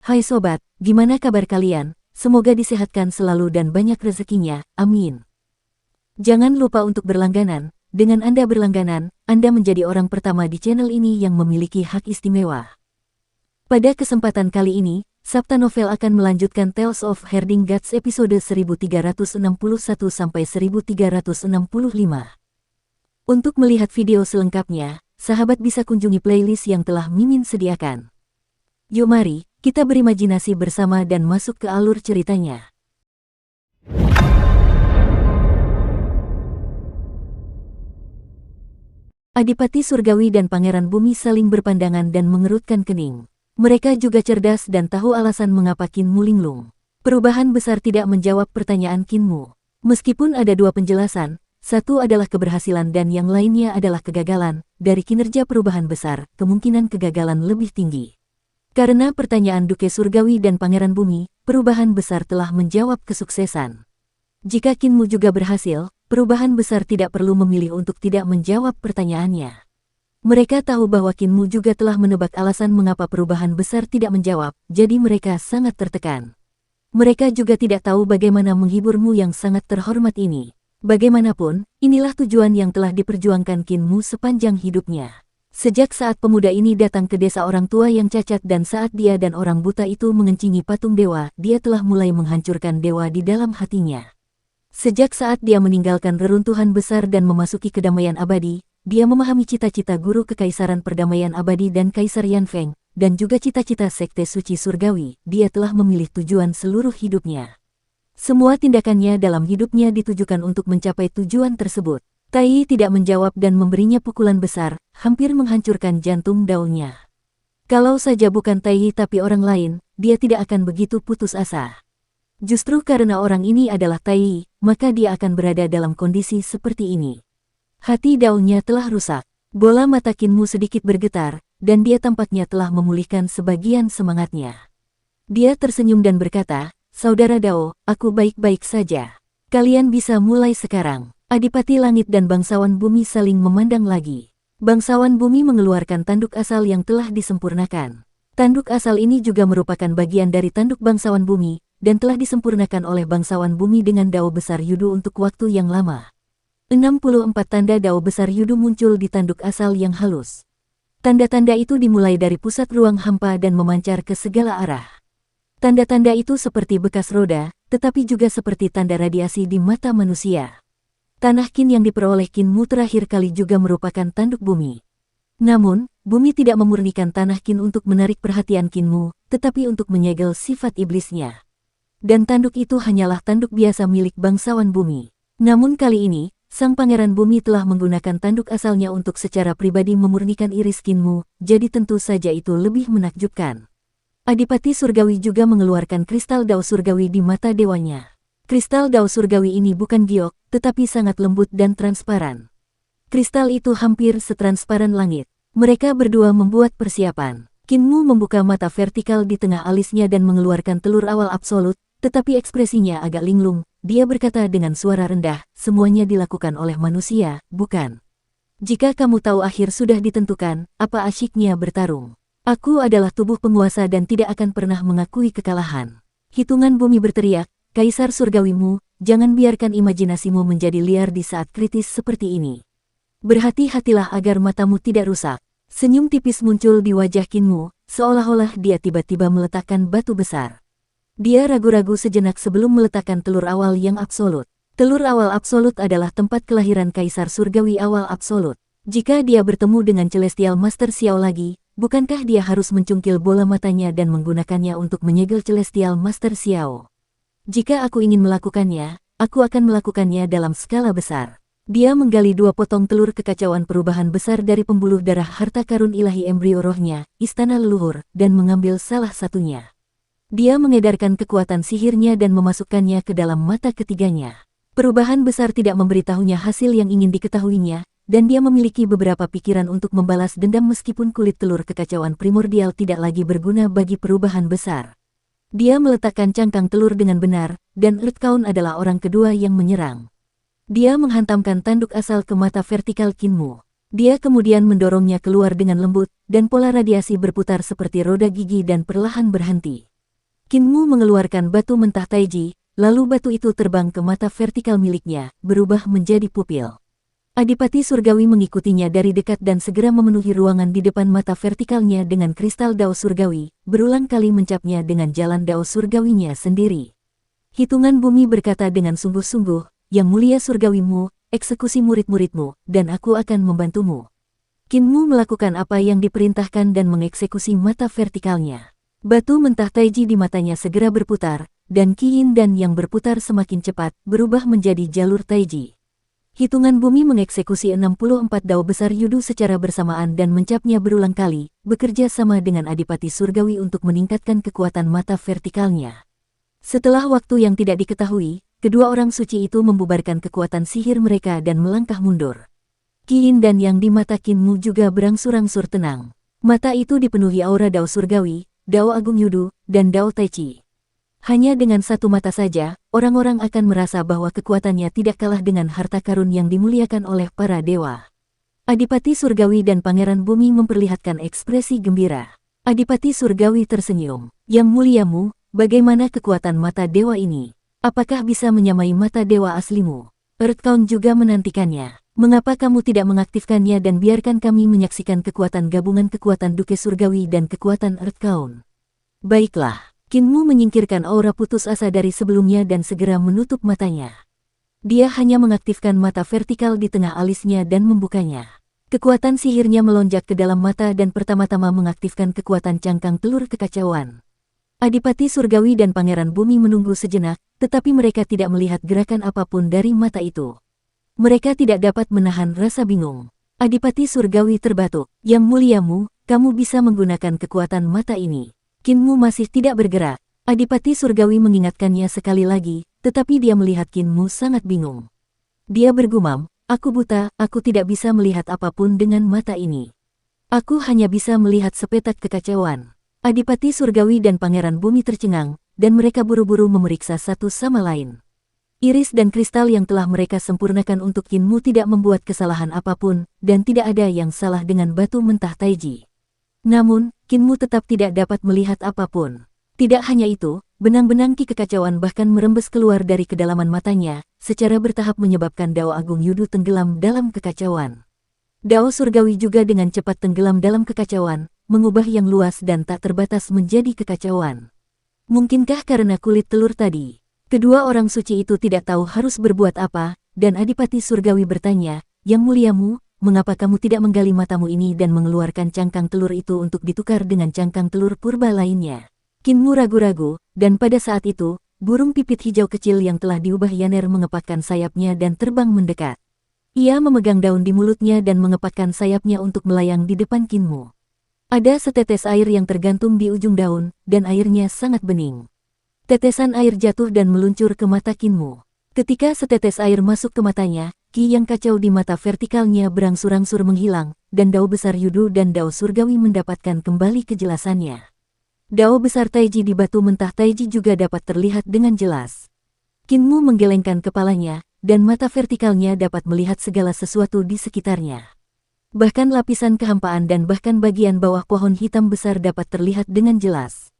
Hai sobat, gimana kabar kalian? Semoga disehatkan selalu dan banyak rezekinya, amin. Jangan lupa untuk berlangganan. Dengan Anda berlangganan, Anda menjadi orang pertama di channel ini yang memiliki hak istimewa. Pada kesempatan kali ini, Sabta Novel akan melanjutkan Tales of Herding Gods episode 1361-1365. Untuk melihat video selengkapnya, sahabat bisa kunjungi playlist yang telah Mimin sediakan. Yuk mari, kita berimajinasi bersama dan masuk ke alur ceritanya. Adipati Surgawi dan Pangeran Bumi saling berpandangan dan mengerutkan kening. Mereka juga cerdas dan tahu alasan mengapa Kinmu linglung. Perubahan besar tidak menjawab pertanyaan Kinmu. Meskipun ada dua penjelasan, satu adalah keberhasilan dan yang lainnya adalah kegagalan. Dari kinerja perubahan besar, kemungkinan kegagalan lebih tinggi. Karena pertanyaan Duke Surgawi dan Pangeran Bumi, perubahan besar telah menjawab kesuksesan. Jika Kinmu juga berhasil, perubahan besar tidak perlu memilih untuk tidak menjawab pertanyaannya. Mereka tahu bahwa Kinmu juga telah menebak alasan mengapa perubahan besar tidak menjawab, jadi mereka sangat tertekan. Mereka juga tidak tahu bagaimana menghiburmu yang sangat terhormat ini. Bagaimanapun, inilah tujuan yang telah diperjuangkan Kinmu sepanjang hidupnya. Sejak saat pemuda ini datang ke desa orang tua yang cacat dan saat dia dan orang buta itu mengencingi patung dewa, dia telah mulai menghancurkan dewa di dalam hatinya. Sejak saat dia meninggalkan reruntuhan besar dan memasuki kedamaian abadi, dia memahami cita-cita guru kekaisaran perdamaian abadi dan Kaisar Yanfeng, dan juga cita-cita sekte suci surgawi. Dia telah memilih tujuan seluruh hidupnya. Semua tindakannya dalam hidupnya ditujukan untuk mencapai tujuan tersebut. Tai Yi tidak menjawab dan memberinya pukulan besar, hampir menghancurkan jantung daunnya. Kalau saja bukan Tai Yi tapi orang lain, dia tidak akan begitu putus asa. Justru karena orang ini adalah Tai Yi, maka dia akan berada dalam kondisi seperti ini. Hati daunnya telah rusak. Bola mata Kinmu sedikit bergetar, dan dia tampaknya telah memulihkan sebagian semangatnya. Dia tersenyum dan berkata, "Saudara Dao, aku baik-baik saja. Kalian bisa mulai sekarang." Adipati Langit dan Bangsawan Bumi saling memandang lagi. Bangsawan Bumi mengeluarkan tanduk asal yang telah disempurnakan. Tanduk asal ini juga merupakan bagian dari tanduk Bangsawan Bumi, dan telah disempurnakan oleh Bangsawan Bumi dengan Dao Besar Yudu untuk waktu yang lama. 64 tanda Dao Besar Yudu muncul di tanduk asal yang halus. Tanda-tanda itu dimulai dari pusat ruang hampa dan memancar ke segala arah. Tanda-tanda itu seperti bekas roda, tetapi juga seperti tanda radiasi di mata manusia. Tanah Qin yang diperoleh Kinmu terakhir kali juga merupakan tanduk bumi. Namun, bumi tidak memurnikan tanah Qin untuk menarik perhatian Kinmu, tetapi untuk menyegel sifat iblisnya. Dan tanduk itu hanyalah tanduk biasa milik Bangsawan Bumi. Namun kali ini, Sang Pangeran Bumi telah menggunakan tanduk asalnya untuk secara pribadi memurnikan iris Kinmu, jadi tentu saja itu lebih menakjubkan. Adipati Surgawi juga mengeluarkan kristal Dao Surgawi di mata dewanya. Kristal Dao Surgawi ini bukan giok, tetapi sangat lembut dan transparan. Kristal itu hampir setransparan langit. Mereka berdua membuat persiapan. Kinmu membuka mata vertikal di tengah alisnya dan mengeluarkan telur awal absolut, tetapi ekspresinya agak linglung. Dia berkata dengan suara rendah, "Semuanya dilakukan oleh manusia, bukan? Jika kamu tahu akhir sudah ditentukan, apa asyiknya bertarung? Aku adalah tubuh penguasa dan tidak akan pernah mengakui kekalahan." Hitungan bumi berteriak, "Kaisar surgawimu, jangan biarkan imajinasimu menjadi liar di saat kritis seperti ini. Berhati-hatilah agar matamu tidak rusak." Senyum tipis muncul di wajah Kinmu, seolah-olah dia tiba-tiba meletakkan batu besar. Dia ragu-ragu sejenak sebelum meletakkan telur awal yang absolut. Telur awal absolut adalah tempat kelahiran Kaisar Surgawi awal absolut. Jika dia bertemu dengan Celestial Master Xiao lagi, bukankah dia harus mencungkil bola matanya dan menggunakannya untuk menyegel Celestial Master Xiao? Jika aku ingin melakukannya, aku akan melakukannya dalam skala besar. Dia menggali dua potong telur kekacauan perubahan besar dari pembuluh darah harta karun ilahi embrio rohnya, istana leluhur, dan mengambil salah satunya. Dia mengedarkan kekuatan sihirnya dan memasukkannya ke dalam mata ketiganya. Perubahan besar tidak memberitahunya hasil yang ingin diketahuinya, dan dia memiliki beberapa pikiran untuk membalas dendam meskipun kulit telur kekacauan primordial tidak lagi berguna bagi perubahan besar. Dia meletakkan cangkang telur dengan benar, dan Earthkaun adalah orang kedua yang menyerang. Dia menghantamkan tanduk asal ke mata vertikal Kinmu. Dia kemudian mendorongnya keluar dengan lembut, dan pola radiasi berputar seperti roda gigi dan perlahan berhenti. Kinmu mengeluarkan batu mentah Taiji, lalu batu itu terbang ke mata vertikal miliknya, berubah menjadi pupil. Adipati Surgawi mengikutinya dari dekat dan segera memenuhi ruangan di depan mata vertikalnya dengan kristal Dao Surgawi, berulang kali mencapnya dengan jalan Dao Surgawinya sendiri. Hitungan bumi berkata dengan sungguh-sungguh, Yang mulia Surgawimu, eksekusi murid-muridmu, dan aku akan membantumu. Kinmu melakukan apa yang diperintahkan dan mengeksekusi mata vertikalnya. Batu mentah Taiji di matanya segera berputar, dan Qin dan yang berputar semakin cepat, berubah menjadi jalur Taiji. Hitungan bumi mengeksekusi 64 dao besar Yudu secara bersamaan dan mencapnya berulang kali, bekerja sama dengan Adipati Surgawi untuk meningkatkan kekuatan mata vertikalnya. Setelah waktu yang tidak diketahui, kedua orang suci itu membubarkan kekuatan sihir mereka dan melangkah mundur. Qin dan yang di mata Kinmu juga berangsur-angsur tenang. Mata itu dipenuhi aura Dao Surgawi, Dao Agung Yudu, dan Dao Taichi. Hanya dengan satu mata saja, orang-orang akan merasa bahwa kekuatannya tidak kalah dengan harta karun yang dimuliakan oleh para dewa. Adipati Surgawi dan Pangeran Bumi memperlihatkan ekspresi gembira. Adipati Surgawi tersenyum. Yang muliamu, bagaimana kekuatan mata dewa ini? Apakah bisa menyamai mata dewa aslimu? Earthcount juga menantikannya. Mengapa kamu tidak mengaktifkannya dan biarkan kami menyaksikan kekuatan gabungan kekuatan Duke Surgawi dan kekuatan Earthcount? Baiklah. Kinmu menyingkirkan aura putus asa dari sebelumnya dan segera menutup matanya. Dia hanya mengaktifkan mata vertikal di tengah alisnya dan membukanya. Kekuatan sihirnya melonjak ke dalam mata dan pertama-tama mengaktifkan kekuatan cangkang telur kekacauan. Adipati Surgawi dan Pangeran Bumi menunggu sejenak, tetapi mereka tidak melihat gerakan apapun dari mata itu. Mereka tidak dapat menahan rasa bingung. Adipati Surgawi terbatuk. Yang muliamu, kamu bisa menggunakan kekuatan mata ini. Kinmu masih tidak bergerak. Adipati Surgawi mengingatkannya sekali lagi, tetapi dia melihat Kinmu sangat bingung. Dia bergumam, aku buta, aku tidak bisa melihat apapun dengan mata ini. Aku hanya bisa melihat sepetak kekacauan. Adipati Surgawi dan Pangeran Bumi tercengang, dan mereka buru-buru memeriksa satu sama lain. Iris dan kristal yang telah mereka sempurnakan untuk Kinmu tidak membuat kesalahan apapun, dan tidak ada yang salah dengan batu mentah Taiji. Namun, Kinmu tetap tidak dapat melihat apapun. Tidak hanya itu, benang-benang ki kekacauan bahkan merembes keluar dari kedalaman matanya, secara bertahap menyebabkan Dao Agung Yudu tenggelam dalam kekacauan. Dao Surgawi juga dengan cepat tenggelam dalam kekacauan, mengubah yang luas dan tak terbatas menjadi kekacauan. Mungkinkah karena kulit telur tadi? Kedua orang suci itu tidak tahu harus berbuat apa, dan Adipati Surgawi bertanya, Yang muliamu, mengapa kamu tidak menggali matamu ini dan mengeluarkan cangkang telur itu untuk ditukar dengan cangkang telur purba lainnya? Kinmu ragu-ragu, dan pada saat itu, burung pipit hijau kecil yang telah diubah Yaner mengepakkan sayapnya dan terbang mendekat. Ia memegang daun di mulutnya dan mengepakkan sayapnya untuk melayang di depan Kinmu. Ada setetes air yang tergantung di ujung daun, dan airnya sangat bening. Tetesan air jatuh dan meluncur ke mata Kinmu. Ketika setetes air masuk ke matanya, ki yang kacau di mata vertikalnya berangsur-angsur menghilang, dan Dao besar Yudu dan Dao Surgawi mendapatkan kembali kejelasannya. Dao besar Taiji di batu mentah Taiji juga dapat terlihat dengan jelas. Kinmu menggelengkan kepalanya, dan mata vertikalnya dapat melihat segala sesuatu di sekitarnya. Bahkan lapisan kehampaan dan bahkan bagian bawah pohon hitam besar dapat terlihat dengan jelas.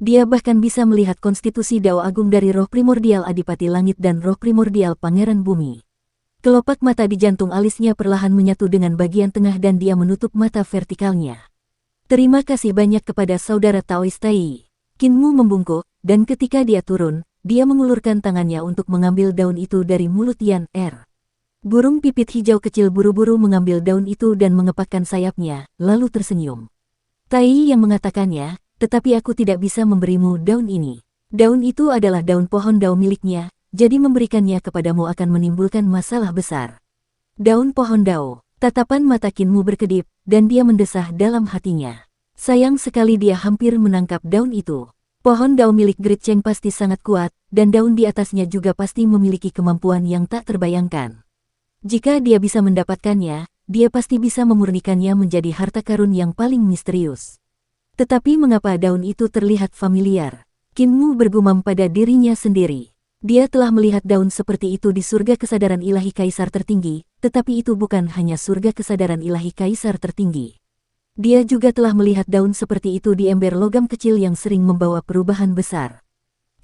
Dia bahkan bisa melihat konstitusi Dao Agung dari roh primordial Adipati Langit dan roh primordial Pangeran Bumi. Kelopak mata di jantung alisnya perlahan menyatu dengan bagian tengah dan dia menutup mata vertikalnya. Terima kasih banyak kepada saudara Taoist Tai. Kinmu membungkuk, dan ketika dia turun, dia mengulurkan tangannya untuk mengambil daun itu dari mulut Yan Er. Burung pipit hijau kecil buru-buru mengambil daun itu dan mengepakkan sayapnya, lalu tersenyum. Tai yang mengatakannya, tetapi aku tidak bisa memberimu daun ini. Daun itu adalah daun pohon Dao miliknya, jadi memberikannya kepadamu akan menimbulkan masalah besar. Daun pohon Dao. Tatapan mata Kinmu berkedip, dan dia mendesah dalam hatinya. Sayang sekali dia hampir menangkap daun itu. Pohon Dao milik Grid Cheng pasti sangat kuat, dan daun di atasnya juga pasti memiliki kemampuan yang tak terbayangkan. Jika dia bisa mendapatkannya, dia pasti bisa memurnikannya menjadi harta karun yang paling misterius. Tetapi mengapa daun itu terlihat familiar? Kinmu bergumam pada dirinya sendiri. Dia telah melihat daun seperti itu di surga kesadaran ilahi kaisar tertinggi, tetapi itu bukan hanya surga kesadaran ilahi kaisar tertinggi. Dia juga telah melihat daun seperti itu di ember logam kecil yang sering membawa perubahan besar.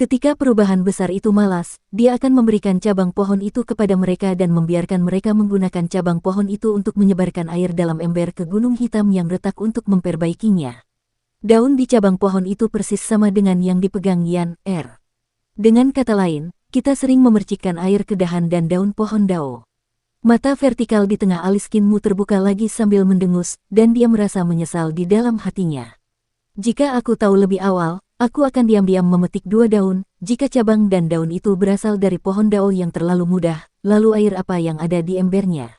Ketika perubahan besar itu malas, dia akan memberikan cabang pohon itu kepada mereka dan membiarkan mereka menggunakan cabang pohon itu untuk menyebarkan air dalam ember ke gunung hitam yang retak untuk memperbaikinya. Daun di cabang pohon itu persis sama dengan yang dipegang Yan Er. Dengan kata lain, kita sering memercikkan air ke dahan dan daun pohon Dao. Mata vertikal di tengah alis Kinmu terbuka lagi sambil mendengus, dan dia merasa menyesal di dalam hatinya. Jika aku tahu lebih awal, aku akan diam-diam memetik 2 daun. Jika cabang dan daun itu berasal dari pohon Dao yang terlalu mudah, lalu air apa yang ada di embernya?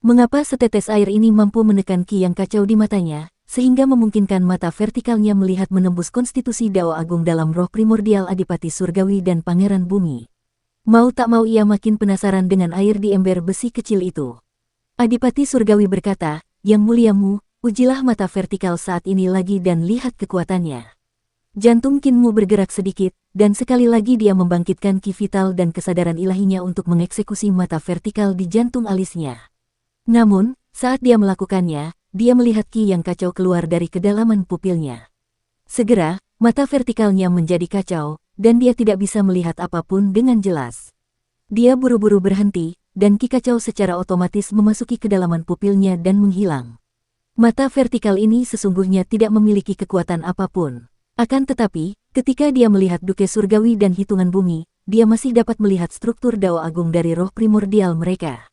Mengapa setetes air ini mampu menekan Ki yang kacau di matanya, sehingga memungkinkan mata vertikalnya melihat menembus konstitusi Dao Agung dalam roh primordial Adipati Surgawi dan Pangeran Bumi? Mau tak mau ia makin penasaran dengan air di ember besi kecil itu. Adipati Surgawi berkata, "Yang muliamu, ujilah mata vertikal saat ini lagi dan lihat kekuatannya." Jantung Kinmu bergerak sedikit, dan sekali lagi dia membangkitkan ki vital dan kesadaran ilahinya untuk mengeksekusi mata vertikal di jantung alisnya. Namun, saat dia melakukannya, dia melihat ki yang kacau keluar dari kedalaman pupilnya. Segera, mata vertikalnya menjadi kacau, dan dia tidak bisa melihat apapun dengan jelas. Dia buru-buru berhenti, dan ki kacau secara otomatis memasuki kedalaman pupilnya dan menghilang. Mata vertikal ini sesungguhnya tidak memiliki kekuatan apapun. Akan tetapi, ketika dia melihat duke surgawi dan hitungan bumi, dia masih dapat melihat struktur Dao Agung dari roh primordial mereka.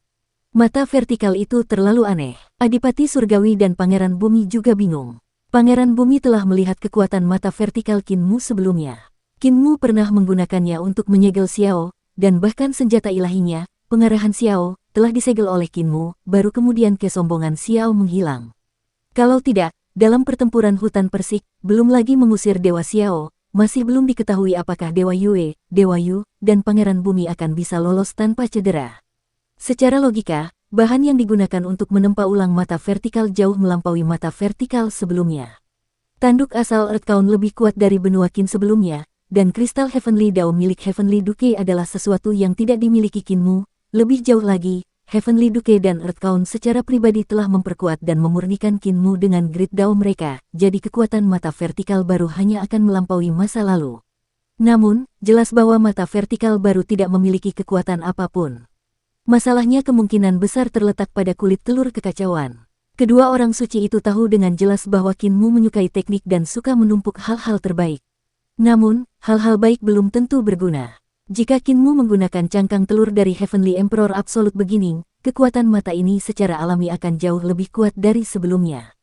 Mata vertikal itu terlalu aneh. Adipati Surgawi dan Pangeran Bumi juga bingung. Pangeran Bumi telah melihat kekuatan mata vertikal Kinmu sebelumnya. Kinmu pernah menggunakannya untuk menyegel Xiao, dan bahkan senjata ilahinya, pengarahan Xiao, telah disegel oleh Kinmu, baru kemudian kesombongan Xiao menghilang. Kalau tidak, dalam pertempuran hutan persik, belum lagi mengusir Dewa Xiao, masih belum diketahui apakah Dewa Yue, Dewa Yu, dan Pangeran Bumi akan bisa lolos tanpa cedera. Secara logika, bahan yang digunakan untuk menempa ulang mata vertikal jauh melampaui mata vertikal sebelumnya. Tanduk asal Earthbound lebih kuat dari benua Qin sebelumnya, dan kristal Heavenly Dao milik Heavenly Duke adalah sesuatu yang tidak dimiliki Kinmu. Lebih jauh lagi, Heavenly Duke dan Earthbound secara pribadi telah memperkuat dan memurnikan Kinmu dengan grid Dao mereka, jadi kekuatan mata vertikal baru hanya akan melampaui masa lalu. Namun, jelas bahwa mata vertikal baru tidak memiliki kekuatan apapun. Masalahnya kemungkinan besar terletak pada kulit telur kekacauan. Kedua orang suci itu tahu dengan jelas bahwa Kinmu menyukai teknik dan suka menumpuk hal-hal terbaik. Namun, hal-hal baik belum tentu berguna. Jika Kinmu menggunakan cangkang telur dari Heavenly Emperor Absolute Beginning, kekuatan mata ini secara alami akan jauh lebih kuat dari sebelumnya.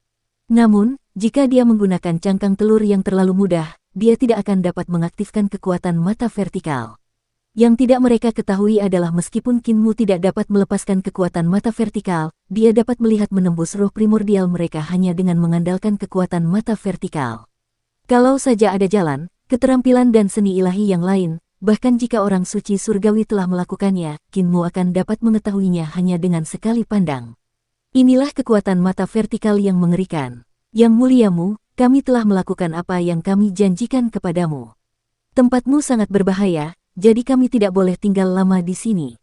Namun, jika dia menggunakan cangkang telur yang terlalu mudah, dia tidak akan dapat mengaktifkan kekuatan mata vertikal. Yang tidak mereka ketahui adalah meskipun Kinmu tidak dapat melepaskan kekuatan mata vertikal, dia dapat melihat menembus roh primordial mereka hanya dengan mengandalkan kekuatan mata vertikal. Kalau saja ada jalan, keterampilan dan seni ilahi yang lain, bahkan jika orang suci surgawi telah melakukannya, Kinmu akan dapat mengetahuinya hanya dengan sekali pandang. Inilah kekuatan mata vertikal yang mengerikan. Yang muliamu, kami telah melakukan apa yang kami janjikan kepadamu. Tempatmu sangat berbahaya, jadi kami tidak boleh tinggal lama di sini.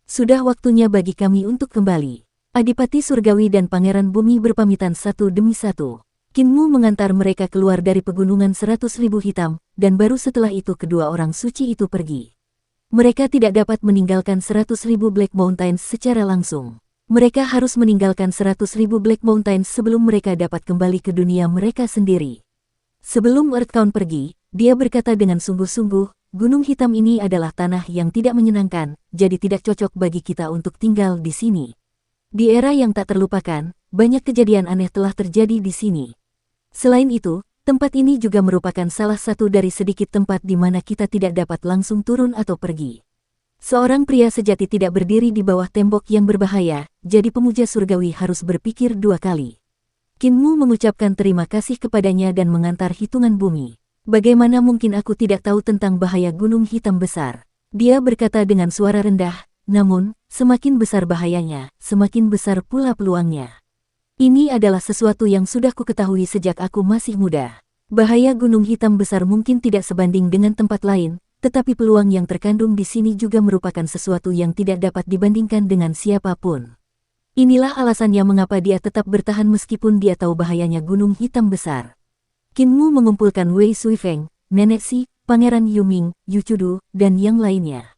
Sudah waktunya bagi kami untuk kembali. Adipati Surgawi dan Pangeran Bumi berpamitan satu demi satu. Kinmu mengantar mereka keluar dari pegunungan 100.000 hitam, dan baru setelah itu kedua orang suci itu pergi. Mereka tidak dapat meninggalkan 100.000 Black Mountains secara langsung. Mereka harus meninggalkan 100.000 Black Mountains sebelum mereka dapat kembali ke dunia mereka sendiri. Sebelum Earthbound pergi, dia berkata dengan sungguh-sungguh, gunung hitam ini adalah tanah yang tidak menyenangkan, jadi tidak cocok bagi kita untuk tinggal di sini. Di era yang tak terlupakan, banyak kejadian aneh telah terjadi di sini. Selain itu, tempat ini juga merupakan salah satu dari sedikit tempat di mana kita tidak dapat langsung turun atau pergi. Seorang pria sejati tidak berdiri di bawah tembok yang berbahaya, jadi pemuja surgawi harus berpikir 2 kali. Kinmu mengucapkan terima kasih kepadanya dan mengantar hitungan bumi. Bagaimana mungkin aku tidak tahu tentang bahaya gunung hitam besar? Dia berkata dengan suara rendah, namun, semakin besar bahayanya, semakin besar pula peluangnya. Ini adalah sesuatu yang sudah kuketahui sejak aku masih muda. Bahaya gunung hitam besar mungkin tidak sebanding dengan tempat lain, tetapi peluang yang terkandung di sini juga merupakan sesuatu yang tidak dapat dibandingkan dengan siapapun. Inilah alasannya mengapa dia tetap bertahan meskipun dia tahu bahayanya gunung hitam besar. Qin Mu mengumpulkan Wei Suifeng, Nenek Si, Pangeran Yuming, Yucudu, dan yang lainnya.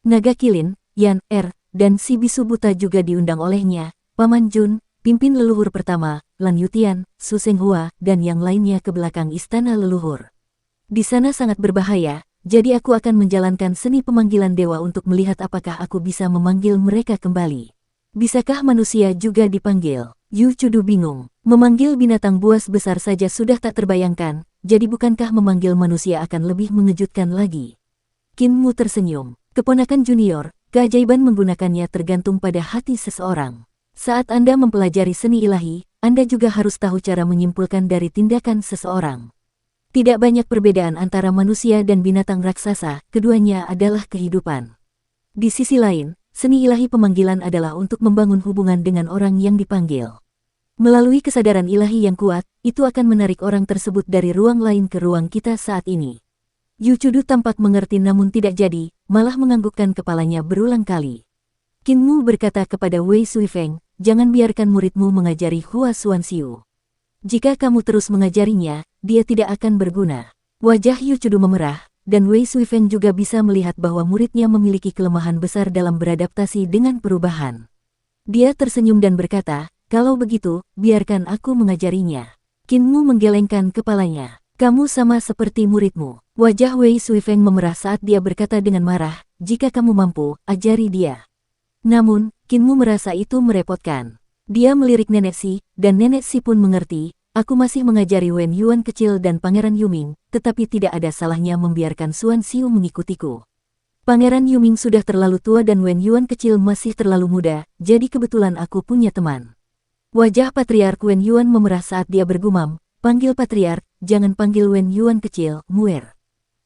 Naga Kilin, Yan Er, dan si bisu buta juga diundang olehnya, Paman Jun, pimpin leluhur pertama, Lan Yutian, Su Senghua, dan yang lainnya ke belakang istana leluhur. Di sana sangat berbahaya, jadi aku akan menjalankan seni pemanggilan dewa untuk melihat apakah aku bisa memanggil mereka kembali. Bisakah manusia juga dipanggil? Yu Cudu bingung. Memanggil binatang buas besar saja sudah tak terbayangkan, jadi bukankah memanggil manusia akan lebih mengejutkan lagi? Qin Mu tersenyum. Keponakan junior, keajaiban menggunakannya tergantung pada hati seseorang. Saat Anda mempelajari seni ilahi, Anda juga harus tahu cara menyimpulkan dari tindakan seseorang. Tidak banyak perbedaan antara manusia dan binatang raksasa, keduanya adalah kehidupan. Di sisi lain, seni ilahi pemanggilan adalah untuk membangun hubungan dengan orang yang dipanggil. Melalui kesadaran ilahi yang kuat, itu akan menarik orang tersebut dari ruang lain ke ruang kita saat ini. Yu Cudu tampak mengerti namun tidak jadi, malah menganggukkan kepalanya berulang kali. Qin Mu berkata kepada Wei Suifeng, jangan biarkan muridmu mengajari Hua Xuanxiu. Jika kamu terus mengajarinya, dia tidak akan berguna. Wajah Yu Cudu memerah, dan Wei Suifeng juga bisa melihat bahwa muridnya memiliki kelemahan besar dalam beradaptasi dengan perubahan. Dia tersenyum dan berkata, kalau begitu, biarkan aku mengajarinya. Qin Mu menggelengkan kepalanya. Kamu sama seperti muridmu. Wajah Wei Suifeng memerah saat dia berkata dengan marah, jika kamu mampu, ajari dia. Namun, Qin Mu merasa itu merepotkan. Dia melirik Nenek Si, dan Nenek Si pun mengerti, aku masih mengajari Wen Yuan kecil dan Pangeran Yuming, tetapi tidak ada salahnya membiarkan Xuan Xiu mengikutiku. Pangeran Yuming sudah terlalu tua dan Wen Yuan kecil masih terlalu muda, jadi kebetulan aku punya teman. Wajah Patriark Wen Yuan memerah saat dia bergumam, panggil Patriark, jangan panggil Wen Yuan kecil, Muer.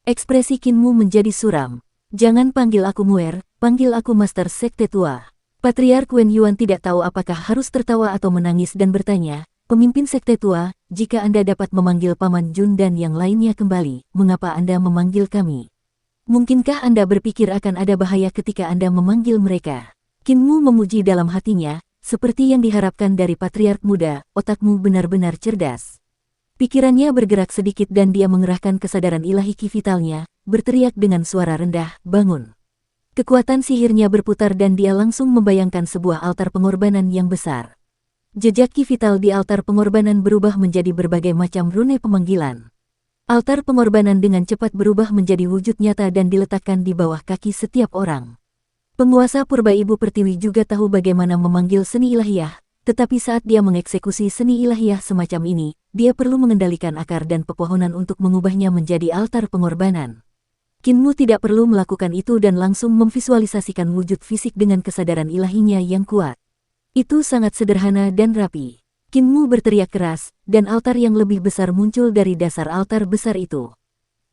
Ekspresi Qin Mu menjadi suram. Jangan panggil aku Muer, panggil aku Master Sekte Tua. Patriark Wen Yuan tidak tahu apakah harus tertawa atau menangis dan bertanya, pemimpin Sekte Tua, jika Anda dapat memanggil Paman Jun dan yang lainnya kembali, mengapa Anda memanggil kami? Mungkinkah Anda berpikir akan ada bahaya ketika Anda memanggil mereka? Qin Mu memuji dalam hatinya, seperti yang diharapkan dari Patriark muda, otakmu benar-benar cerdas. Pikirannya bergerak sedikit dan dia mengerahkan kesadaran ilahi ki vitalnya, berteriak dengan suara rendah, bangun. Kekuatan sihirnya berputar dan dia langsung membayangkan sebuah altar pengorbanan yang besar. Jejak ki vital di altar pengorbanan berubah menjadi berbagai macam rune pemanggilan. Altar pengorbanan dengan cepat berubah menjadi wujud nyata dan diletakkan di bawah kaki setiap orang. Penguasa Purba Ibu Pertiwi juga tahu bagaimana memanggil seni ilahiyah, tetapi saat dia mengeksekusi seni ilahiyah semacam ini, dia perlu mengendalikan akar dan pepohonan untuk mengubahnya menjadi altar pengorbanan. Qin Mu tidak perlu melakukan itu dan langsung memvisualisasikan wujud fisik dengan kesadaran ilahinya yang kuat. Itu sangat sederhana dan rapi. Qin Mu berteriak keras, dan altar yang lebih besar muncul dari dasar altar besar itu.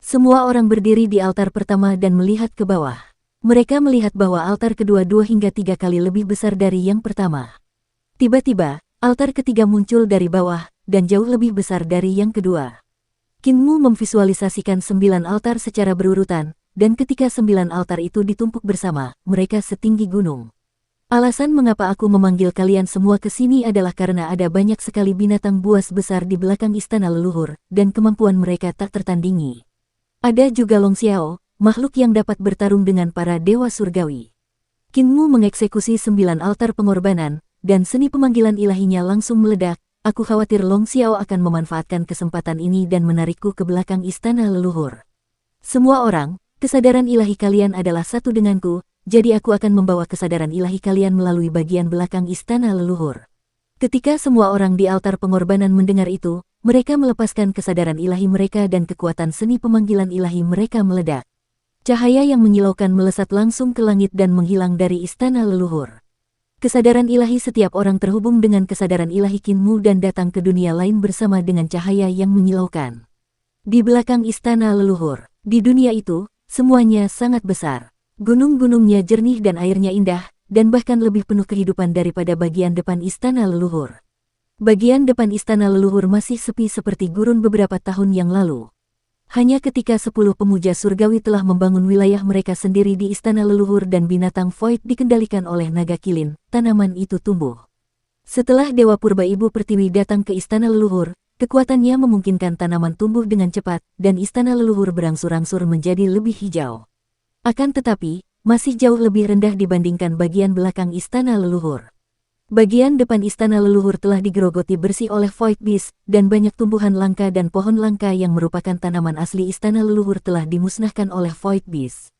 Semua orang berdiri di altar pertama dan melihat ke bawah. Mereka melihat bahwa altar kedua 2 hingga 3 kali lebih besar dari yang pertama. Tiba-tiba, altar ketiga muncul dari bawah, dan jauh lebih besar dari yang kedua. Qin Mu memvisualisasikan 9 altar secara berurutan, dan ketika 9 altar itu ditumpuk bersama, mereka setinggi gunung. Alasan mengapa aku memanggil kalian semua ke sini adalah karena ada banyak sekali binatang buas besar di belakang istana leluhur, dan kemampuan mereka tak tertandingi. Ada juga Long Xiao, makhluk yang dapat bertarung dengan para dewa surgawi. Qin Mu mengeksekusi 9 altar pengorbanan, dan seni pemanggilan ilahinya langsung meledak. Aku khawatir Long Xiao akan memanfaatkan kesempatan ini dan menarikku ke belakang istana leluhur. Semua orang, kesadaran ilahi kalian adalah satu denganku, jadi aku akan membawa kesadaran ilahi kalian melalui bagian belakang istana leluhur. Ketika semua orang di altar pengorbanan mendengar itu, mereka melepaskan kesadaran ilahi mereka dan kekuatan seni pemanggilan ilahi mereka meledak. Cahaya yang menyilaukan melesat langsung ke langit dan menghilang dari istana leluhur. Kesadaran ilahi setiap orang terhubung dengan kesadaran ilahi Qin Mu dan datang ke dunia lain bersama dengan cahaya yang menyilaukan. Di belakang istana leluhur, di dunia itu, semuanya sangat besar. Gunung-gunungnya jernih dan airnya indah, dan bahkan lebih penuh kehidupan daripada bagian depan istana leluhur. Bagian depan istana leluhur masih sepi seperti gurun beberapa tahun yang lalu. Hanya ketika 10 pemuja surgawi telah membangun wilayah mereka sendiri di istana leluhur dan binatang void dikendalikan oleh naga kilin, tanaman itu tumbuh. Setelah Dewa Purba Ibu Pertiwi datang ke istana leluhur, kekuatannya memungkinkan tanaman tumbuh dengan cepat, dan istana leluhur berangsur-angsur menjadi lebih hijau. Akan tetapi, masih jauh lebih rendah dibandingkan bagian belakang istana leluhur. Bagian depan istana leluhur telah digerogoti bersih oleh Void Beast, dan banyak tumbuhan langka dan pohon langka yang merupakan tanaman asli istana leluhur telah dimusnahkan oleh Void Beast.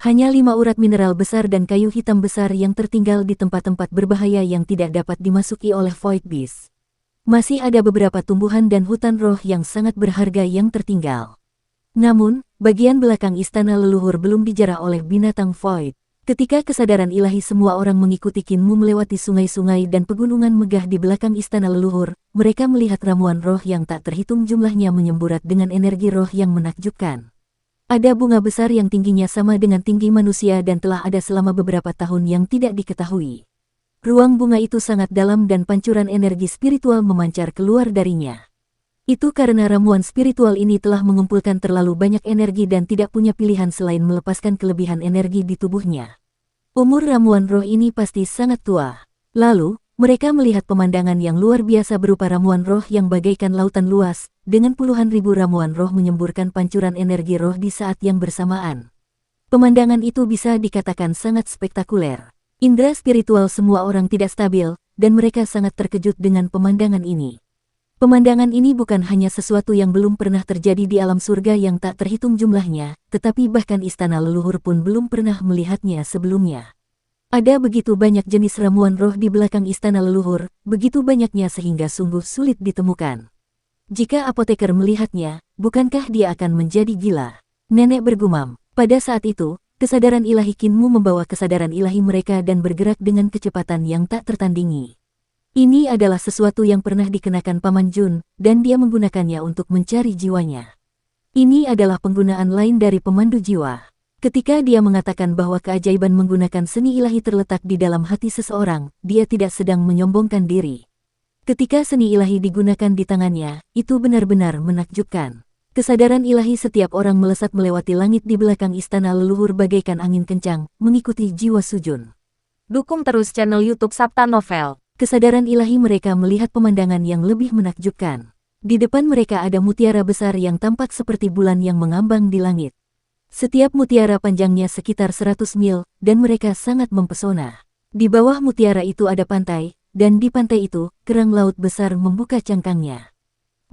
Hanya 5 urat mineral besar dan kayu hitam besar yang tertinggal di tempat-tempat berbahaya yang tidak dapat dimasuki oleh Void Beast. Masih ada beberapa tumbuhan dan hutan roh yang sangat berharga yang tertinggal. Namun, bagian belakang istana leluhur belum dijarah oleh binatang Void. Ketika kesadaran ilahi semua orang mengikuti Kinmu melewati sungai-sungai dan pegunungan megah di belakang istana leluhur, mereka melihat ramuan roh yang tak terhitung jumlahnya menyemburat dengan energi roh yang menakjubkan. Ada bunga besar yang tingginya sama dengan tinggi manusia dan telah ada selama beberapa tahun yang tidak diketahui. Ruang bunga itu sangat dalam dan pancuran energi spiritual memancar keluar darinya. Itu karena ramuan spiritual ini telah mengumpulkan terlalu banyak energi dan tidak punya pilihan selain melepaskan kelebihan energi di tubuhnya. Umur ramuan roh ini pasti sangat tua. Lalu, mereka melihat pemandangan yang luar biasa berupa ramuan roh yang bagaikan lautan luas, dengan puluhan ribu ramuan roh menyemburkan pancuran energi roh di saat yang bersamaan. Pemandangan itu bisa dikatakan sangat spektakuler. Indera spiritual semua orang tidak stabil, dan mereka sangat terkejut dengan pemandangan ini. Pemandangan ini bukan hanya sesuatu yang belum pernah terjadi di alam surga yang tak terhitung jumlahnya, tetapi bahkan istana leluhur pun belum pernah melihatnya sebelumnya. Ada begitu banyak jenis ramuan roh di belakang istana leluhur, begitu banyaknya sehingga sungguh sulit ditemukan. Jika apoteker melihatnya, bukankah dia akan menjadi gila? Nenek bergumam. Pada saat itu, kesadaran ilahi Kinmu membawa kesadaran ilahi mereka dan bergerak dengan kecepatan yang tak tertandingi. Ini adalah sesuatu yang pernah dikenakan Paman Jun, dan dia menggunakannya untuk mencari jiwanya. Ini adalah penggunaan lain dari pemandu jiwa. Ketika dia mengatakan bahwa keajaiban menggunakan seni ilahi terletak di dalam hati seseorang, dia tidak sedang menyombongkan diri. Ketika seni ilahi digunakan di tangannya, itu benar-benar menakjubkan. Kesadaran ilahi setiap orang melesat melewati langit di belakang istana leluhur bagaikan angin kencang, mengikuti jiwa Sujun. Dukung terus channel YouTube Sabta Novel. Kesadaran ilahi mereka melihat pemandangan yang lebih menakjubkan. Di depan mereka ada mutiara besar yang tampak seperti bulan yang mengambang di langit. Setiap mutiara panjangnya sekitar 100 mil, dan mereka sangat mempesona. Di bawah mutiara itu ada pantai, dan di pantai itu, kerang laut besar membuka cangkangnya.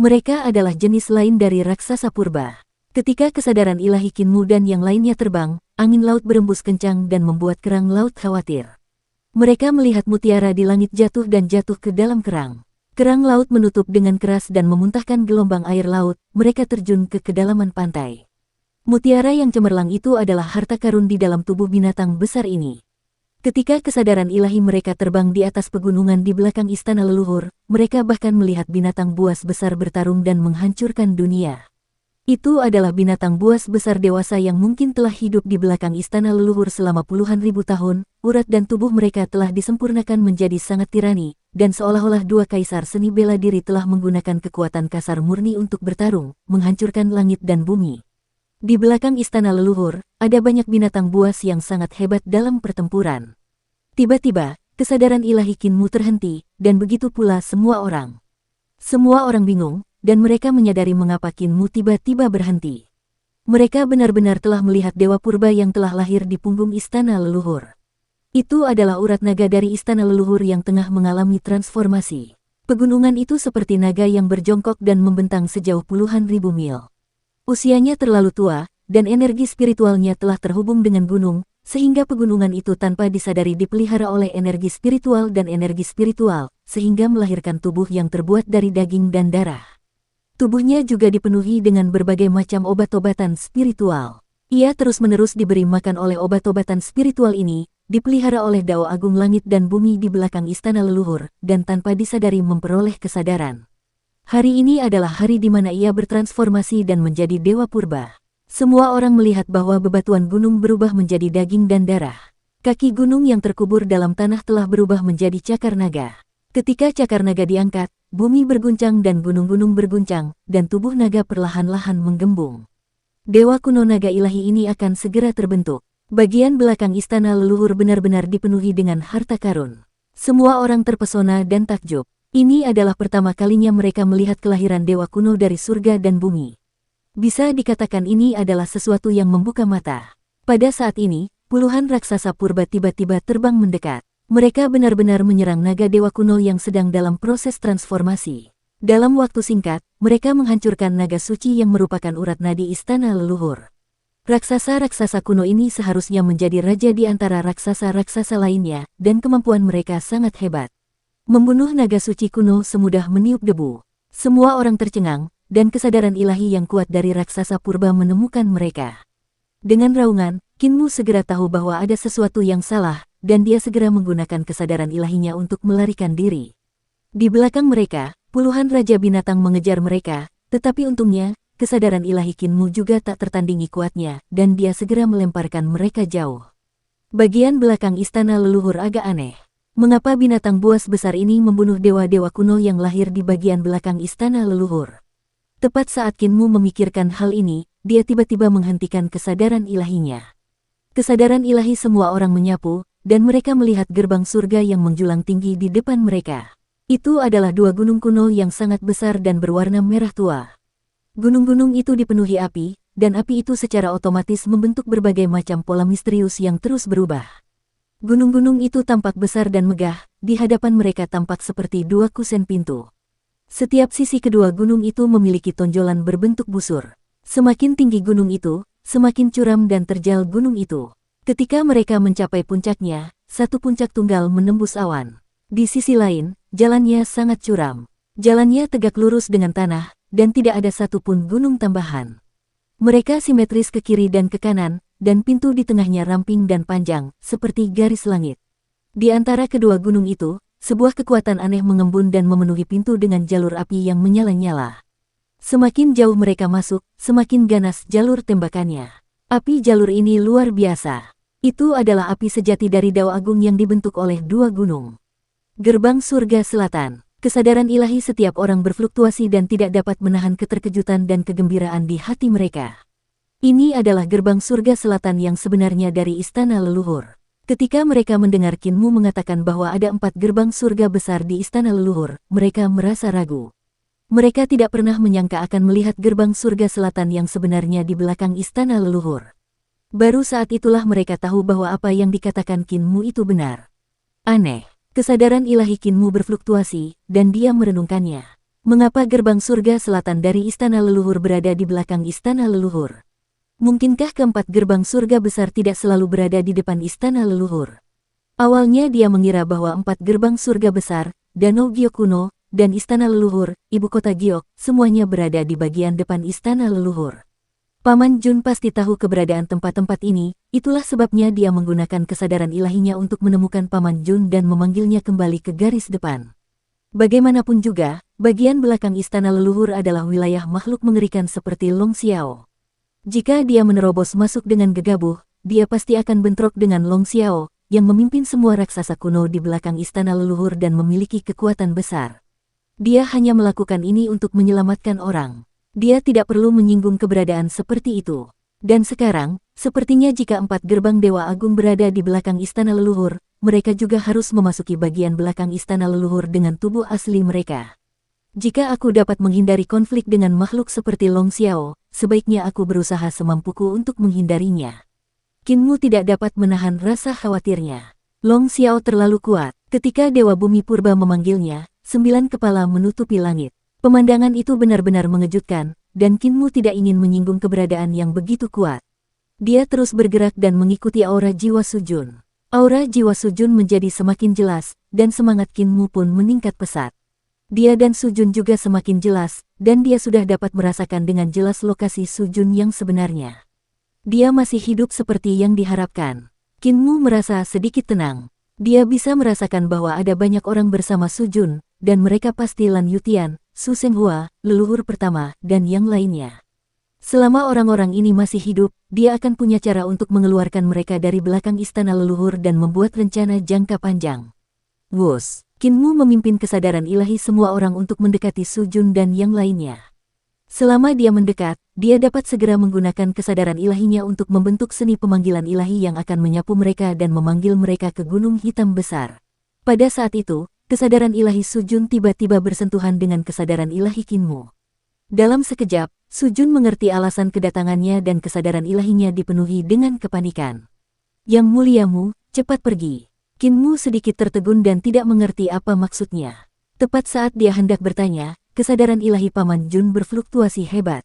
Mereka adalah jenis lain dari raksasa purba. Ketika kesadaran ilahi Kinmu dan yang lainnya terbang, angin laut berembus kencang dan membuat kerang laut khawatir. Mereka melihat mutiara di langit jatuh dan jatuh ke dalam kerang. Kerang laut menutup dengan keras dan memuntahkan gelombang air laut, mereka terjun ke kedalaman pantai. Mutiara yang cemerlang itu adalah harta karun di dalam tubuh binatang besar ini. Ketika kesadaran ilahi mereka terbang di atas pegunungan di belakang istana leluhur, mereka bahkan melihat binatang buas besar bertarung dan menghancurkan dunia. Itu adalah binatang buas besar dewasa yang mungkin telah hidup di belakang istana leluhur selama puluhan ribu tahun, urat dan tubuh mereka telah disempurnakan menjadi sangat tirani, dan seolah-olah dua kaisar seni bela diri telah menggunakan kekuatan kasar murni untuk bertarung, menghancurkan langit dan bumi. Di belakang istana leluhur, ada banyak binatang buas yang sangat hebat dalam pertempuran. Tiba-tiba, kesadaran ilahi Kinmu terhenti, dan begitu pula semua orang. Semua orang bingung, dan mereka menyadari mengapa Kinmu tiba-tiba berhenti. Mereka benar-benar telah melihat Dewa Purba yang telah lahir di punggung istana leluhur. Itu adalah urat naga dari istana leluhur yang tengah mengalami transformasi. Pegunungan itu seperti naga yang berjongkok dan membentang sejauh puluhan ribu mil. Usianya terlalu tua, dan energi spiritualnya telah terhubung dengan gunung, sehingga pegunungan itu tanpa disadari dipelihara oleh energi spiritual dan energi spiritual, sehingga melahirkan tubuh yang terbuat dari daging dan darah. Tubuhnya juga dipenuhi dengan berbagai macam obat-obatan spiritual. Ia terus-menerus diberi makan oleh obat-obatan spiritual ini, dipelihara oleh Dao Agung Langit dan Bumi di belakang istana leluhur, dan tanpa disadari memperoleh kesadaran. Hari ini adalah hari di mana ia bertransformasi dan menjadi Dewa Purba. Semua orang melihat bahwa bebatuan gunung berubah menjadi daging dan darah. Kaki gunung yang terkubur dalam tanah telah berubah menjadi cakar naga. Ketika cakar naga diangkat, bumi berguncang dan gunung-gunung berguncang, dan tubuh naga perlahan-lahan menggembung. Dewa kuno naga ilahi ini akan segera terbentuk. Bagian belakang istana leluhur benar-benar dipenuhi dengan harta karun. Semua orang terpesona dan takjub. Ini adalah pertama kalinya mereka melihat kelahiran dewa kuno dari surga dan bumi. Bisa dikatakan ini adalah sesuatu yang membuka mata. Pada saat ini, puluhan raksasa purba tiba-tiba terbang mendekat. Mereka benar-benar menyerang naga dewa kuno yang sedang dalam proses transformasi. Dalam waktu singkat, mereka menghancurkan naga suci yang merupakan urat nadi istana leluhur. Raksasa-raksasa kuno ini seharusnya menjadi raja di antara raksasa-raksasa lainnya, dan kemampuan mereka sangat hebat. Membunuh naga suci kuno semudah meniup debu. Semua orang tercengang, dan kesadaran ilahi yang kuat dari raksasa purba menemukan mereka. Dengan raungan, Kinmu segera tahu bahwa ada sesuatu yang salah, dan dia segera menggunakan kesadaran ilahinya untuk melarikan diri. Di belakang mereka, puluhan raja binatang mengejar mereka, tetapi untungnya, kesadaran ilahi Kinmu juga tak tertandingi kuatnya, dan dia segera melemparkan mereka jauh. Bagian belakang istana leluhur agak aneh. Mengapa binatang buas besar ini membunuh dewa-dewa kuno yang lahir di bagian belakang istana leluhur? Tepat saat Kinmu memikirkan hal ini, dia tiba-tiba menghentikan kesadaran ilahinya. Kesadaran ilahi semua orang menyapu, dan mereka melihat gerbang surga yang menjulang tinggi di depan mereka. Itu adalah dua gunung kuno yang sangat besar dan berwarna merah tua. Gunung-gunung itu dipenuhi api, dan api itu secara otomatis membentuk berbagai macam pola misterius yang terus berubah. Gunung-gunung itu tampak besar dan megah, di hadapan mereka tampak seperti dua kusen pintu. Setiap sisi kedua gunung itu memiliki tonjolan berbentuk busur. Semakin tinggi gunung itu, semakin curam dan terjal gunung itu. Ketika mereka mencapai puncaknya, satu puncak tunggal menembus awan. Di sisi lain, jalannya sangat curam. Jalannya tegak lurus dengan tanah, dan tidak ada satupun gunung tambahan. Mereka simetris ke kiri dan ke kanan, dan pintu di tengahnya ramping dan panjang, seperti garis langit. Di antara kedua gunung itu, sebuah kekuatan aneh mengembun dan memenuhi pintu dengan jalur api yang menyala-nyala. Semakin jauh mereka masuk, semakin ganas jalur tembakannya. Api jalur ini luar biasa. Itu adalah api sejati dari Dao Agung yang dibentuk oleh dua gunung. Gerbang Surga Selatan. Kesadaran ilahi setiap orang berfluktuasi dan tidak dapat menahan keterkejutan dan kegembiraan di hati mereka. Ini adalah gerbang surga selatan yang sebenarnya dari istana leluhur. Ketika mereka mendengar Kinmu mengatakan bahwa ada 4 gerbang surga besar di istana leluhur, mereka merasa ragu. Mereka tidak pernah menyangka akan melihat gerbang surga selatan yang sebenarnya di belakang istana leluhur. Baru saat itulah mereka tahu bahwa apa yang dikatakan Kinmu itu benar. Aneh, kesadaran ilahi Kinmu berfluktuasi, dan dia merenungkannya. Mengapa gerbang surga selatan dari istana leluhur berada di belakang istana leluhur? Mungkinkah keempat gerbang surga besar tidak selalu berada di depan istana leluhur? Awalnya dia mengira bahwa 4 gerbang surga besar, Danau Giok kuno, dan istana leluhur, ibu kota Giok, semuanya berada di bagian depan istana leluhur. Paman Jun pasti tahu keberadaan tempat-tempat ini, itulah sebabnya dia menggunakan kesadaran ilahinya untuk menemukan Paman Jun dan memanggilnya kembali ke garis depan. Bagaimanapun juga, bagian belakang istana leluhur adalah wilayah makhluk mengerikan seperti Long Xiao. Jika dia menerobos masuk dengan gegabah, dia pasti akan bentrok dengan Long Xiao, yang memimpin semua raksasa kuno di belakang istana leluhur dan memiliki kekuatan besar. Dia hanya melakukan ini untuk menyelamatkan orang. Dia tidak perlu menyinggung keberadaan seperti itu. Dan sekarang, sepertinya jika 4 gerbang Dewa Agung berada di belakang istana leluhur, mereka juga harus memasuki bagian belakang istana leluhur dengan tubuh asli mereka. Jika aku dapat menghindari konflik dengan makhluk seperti Long Xiao, sebaiknya aku berusaha semampuku untuk menghindarinya. Kinmu tidak dapat menahan rasa khawatirnya. Long Xiao terlalu kuat. Ketika Dewa Bumi Purba memanggilnya, 9 kepala menutupi langit. Pemandangan itu benar-benar mengejutkan, dan Kinmu tidak ingin menyinggung keberadaan yang begitu kuat. Dia terus bergerak dan mengikuti aura jiwa Sujun. Aura jiwa Sujun menjadi semakin jelas, dan semangat Kinmu pun meningkat pesat. Dia dan Sujun juga semakin jelas, dan dia sudah dapat merasakan dengan jelas lokasi Sujun yang sebenarnya. Dia masih hidup seperti yang diharapkan. Kinmu merasa sedikit tenang. Dia bisa merasakan bahwa ada banyak orang bersama Sujun, dan mereka pasti Lan Yutian, Su Senghua, leluhur pertama, dan yang lainnya. Selama orang-orang ini masih hidup, dia akan punya cara untuk mengeluarkan mereka dari belakang istana leluhur dan membuat rencana jangka panjang. Wus! Kinmu memimpin kesadaran ilahi semua orang untuk mendekati Sujun dan yang lainnya. Selama dia mendekat, dia dapat segera menggunakan kesadaran ilahinya untuk membentuk seni pemanggilan ilahi yang akan menyapu mereka dan memanggil mereka ke gunung hitam besar. Pada saat itu, kesadaran ilahi Sujun tiba-tiba bersentuhan dengan kesadaran ilahi Kinmu. Dalam sekejap, Sujun mengerti alasan kedatangannya dan kesadaran ilahinya dipenuhi dengan kepanikan. Yang muliamu, cepat pergi. Kinmu sedikit tertegun dan tidak mengerti apa maksudnya. Tepat saat dia hendak bertanya, kesadaran ilahi Paman Jun berfluktuasi hebat.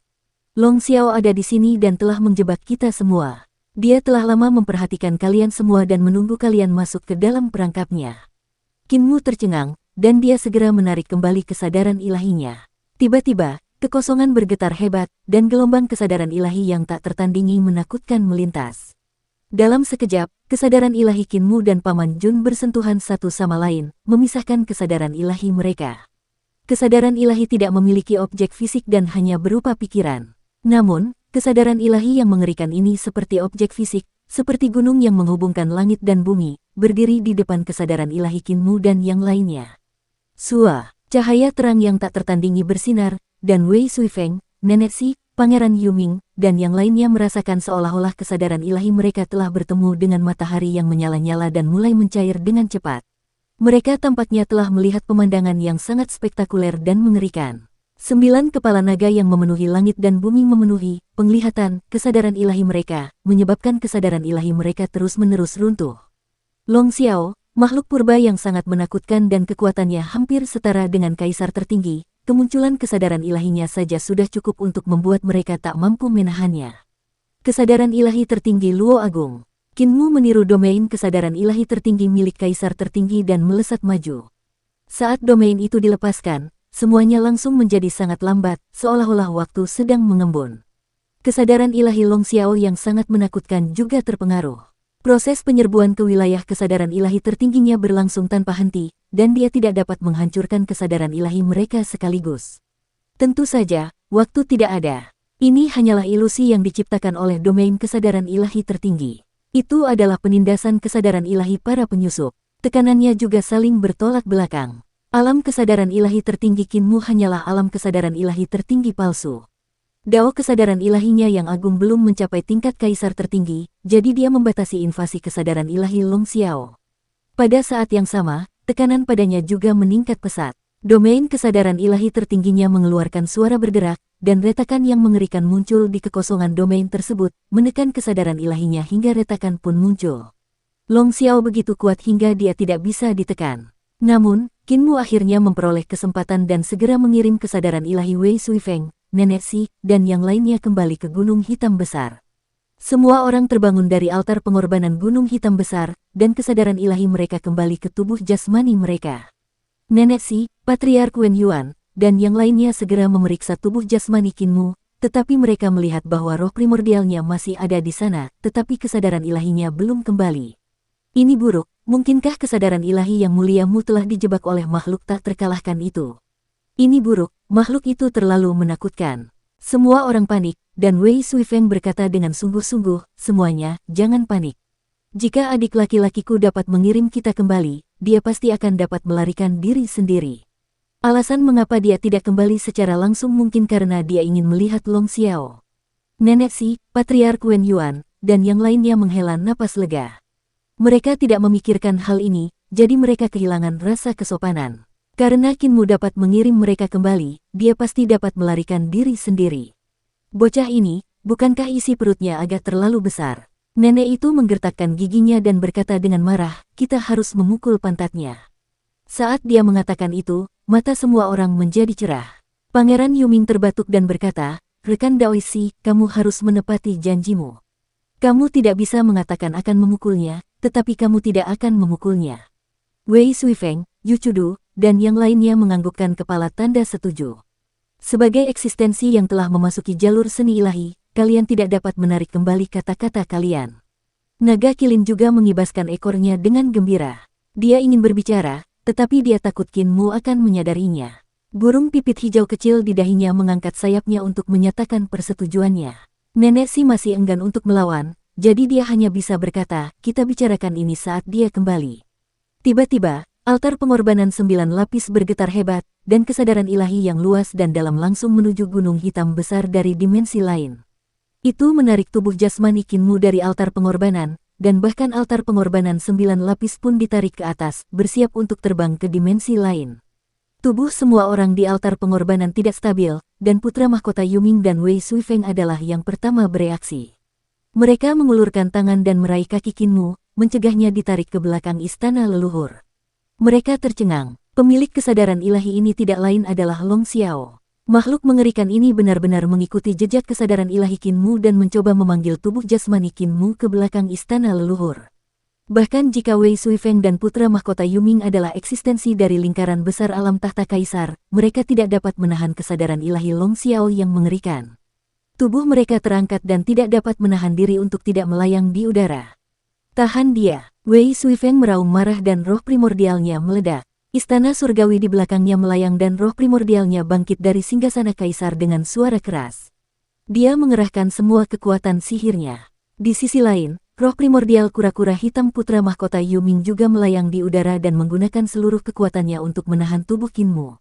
Long Xiao ada di sini dan telah menjebak kita semua. Dia telah lama memperhatikan kalian semua dan menunggu kalian masuk ke dalam perangkapnya. Kinmu tercengang, dan dia segera menarik kembali kesadaran ilahinya. Tiba-tiba, kekosongan bergetar hebat, dan gelombang kesadaran ilahi yang tak tertandingi menakutkan melintas. Dalam sekejap, kesadaran ilahi Kinmu dan Paman Jun bersentuhan satu sama lain, memisahkan kesadaran ilahi mereka. Kesadaran ilahi tidak memiliki objek fisik dan hanya berupa pikiran. Namun, kesadaran ilahi yang mengerikan ini seperti objek fisik, seperti gunung yang menghubungkan langit dan bumi, berdiri di depan kesadaran ilahi Kinmu dan yang lainnya. Sua, cahaya terang yang tak tertandingi bersinar, dan Wei Suifeng, Nenek Si, Pangeran Yuming, dan yang lainnya merasakan seolah-olah kesadaran ilahi mereka telah bertemu dengan matahari yang menyala-nyala dan mulai mencair dengan cepat. Mereka tampaknya telah melihat pemandangan yang sangat spektakuler dan mengerikan. 9 kepala naga yang memenuhi langit dan bumi memenuhi penglihatan kesadaran ilahi mereka, menyebabkan kesadaran ilahi mereka terus-menerus runtuh. Long Xiao, makhluk purba yang sangat menakutkan dan kekuatannya hampir setara dengan kaisar tertinggi, kemunculan kesadaran ilahinya saja sudah cukup untuk membuat mereka tak mampu menahannya. Kesadaran ilahi tertinggi Luo Agung. Kinmu meniru domain kesadaran ilahi tertinggi milik kaisar tertinggi dan melesat maju. Saat domain itu dilepaskan, semuanya langsung menjadi sangat lambat, seolah-olah waktu sedang mengembun. Kesadaran ilahi Long Xiao yang sangat menakutkan juga terpengaruh. Proses penyerbuan ke wilayah kesadaran ilahi tertingginya berlangsung tanpa henti, dan dia tidak dapat menghancurkan kesadaran ilahi mereka sekaligus. Tentu saja, waktu tidak ada. Ini hanyalah ilusi yang diciptakan oleh domain kesadaran ilahi tertinggi. Itu adalah penindasan kesadaran ilahi para penyusup. Tekanannya juga saling bertolak belakang. Alam kesadaran ilahi tertinggi Kinmu hanyalah alam kesadaran ilahi tertinggi palsu. Dao kesadaran ilahinya yang agung belum mencapai tingkat kaisar tertinggi, jadi dia membatasi invasi kesadaran ilahi Long Xiao. Pada saat yang sama, tekanan padanya juga meningkat pesat. Domain kesadaran ilahi tertingginya mengeluarkan suara berderak, dan retakan yang mengerikan muncul di kekosongan domain tersebut, menekan kesadaran ilahinya hingga retakan pun muncul. Long Xiao begitu kuat hingga dia tidak bisa ditekan. Namun, Kinmu akhirnya memperoleh kesempatan dan segera mengirim kesadaran ilahi Wei Suifeng, Nenek Si, dan yang lainnya kembali ke Gunung Hitam Besar. Semua orang terbangun dari altar pengorbanan Gunung Hitam Besar, dan kesadaran ilahi mereka kembali ke tubuh jasmani mereka. Nenek Si, Patriark Wen Yuan, dan yang lainnya segera memeriksa tubuh jasmani Kinmu, tetapi mereka melihat bahwa roh primordialnya masih ada di sana, tetapi kesadaran ilahinya belum kembali. Ini buruk, mungkinkah kesadaran ilahi yang muliamu telah dijebak oleh makhluk tak terkalahkan itu? Ini buruk, makhluk itu terlalu menakutkan. Semua orang panik, dan Wei Suifeng berkata dengan sungguh-sungguh, semuanya, jangan panik. Jika adik laki-lakiku dapat mengirim kita kembali, dia pasti akan dapat melarikan diri sendiri. Alasan mengapa dia tidak kembali secara langsung mungkin karena dia ingin melihat Long Xiao. Nenek Si, Patriark Wen Yuan, dan yang lainnya menghela napas lega. Mereka tidak memikirkan hal ini, jadi mereka kehilangan rasa kesopanan. Karena Kinmu dapat mengirim mereka kembali, dia pasti dapat melarikan diri sendiri. Bocah ini, bukankah isi perutnya agak terlalu besar? Nenek itu menggertakkan giginya dan berkata dengan marah, kita harus memukul pantatnya. Saat dia mengatakan itu, mata semua orang menjadi cerah. Pangeran Yuming terbatuk dan berkata, rekan Daoisi, kamu harus menepati janjimu. Kamu tidak bisa mengatakan akan memukulnya, tetapi kamu tidak akan memukulnya. Wei Suifeng, Yu Chudu, dan yang lainnya menganggukkan kepala tanda setuju. Sebagai eksistensi yang telah memasuki jalur seni ilahi, kalian tidak dapat menarik kembali kata-kata kalian. Naga Kilin juga mengibaskan ekornya dengan gembira. Dia ingin berbicara, tetapi dia takut Kinmu akan menyadarinya. Burung pipit hijau kecil di dahinya mengangkat sayapnya untuk menyatakan persetujuannya. Nenek Si masih enggan untuk melawan, jadi dia hanya bisa berkata, kita bicarakan ini saat dia kembali. Tiba-tiba, altar pengorbanan 9 lapis bergetar hebat, dan kesadaran ilahi yang luas dan dalam langsung menuju gunung hitam besar dari dimensi lain. Itu menarik tubuh jasmani Kinmu dari altar pengorbanan, dan bahkan altar pengorbanan 9 lapis pun ditarik ke atas, bersiap untuk terbang ke dimensi lain. Tubuh semua orang di altar pengorbanan tidak stabil, dan putra mahkota Yuming dan Wei Suifeng adalah yang pertama bereaksi. Mereka mengulurkan tangan dan meraih kaki Qinmu, mencegahnya ditarik ke belakang istana leluhur. Mereka tercengang. Pemilik kesadaran ilahi ini tidak lain adalah Long Xiao. Makhluk mengerikan ini benar-benar mengikuti jejak kesadaran ilahi Qinmu dan mencoba memanggil tubuh jasmani Qinmu ke belakang istana leluhur. Bahkan jika Wei Suifeng dan putra mahkota Yuming adalah eksistensi dari lingkaran besar alam tahta kaisar, mereka tidak dapat menahan kesadaran ilahi Long Xiao yang mengerikan. Tubuh mereka terangkat dan tidak dapat menahan diri untuk tidak melayang di udara. Tahan dia! Wei Suifeng meraung marah dan roh primordialnya meledak. Istana surgawi di belakangnya melayang dan roh primordialnya bangkit dari singgasana kaisar dengan suara keras. Dia mengerahkan semua kekuatan sihirnya. Di sisi lain, roh primordial kura-kura hitam putra mahkota Yuming juga melayang di udara dan menggunakan seluruh kekuatannya untuk menahan tubuh Qinmu.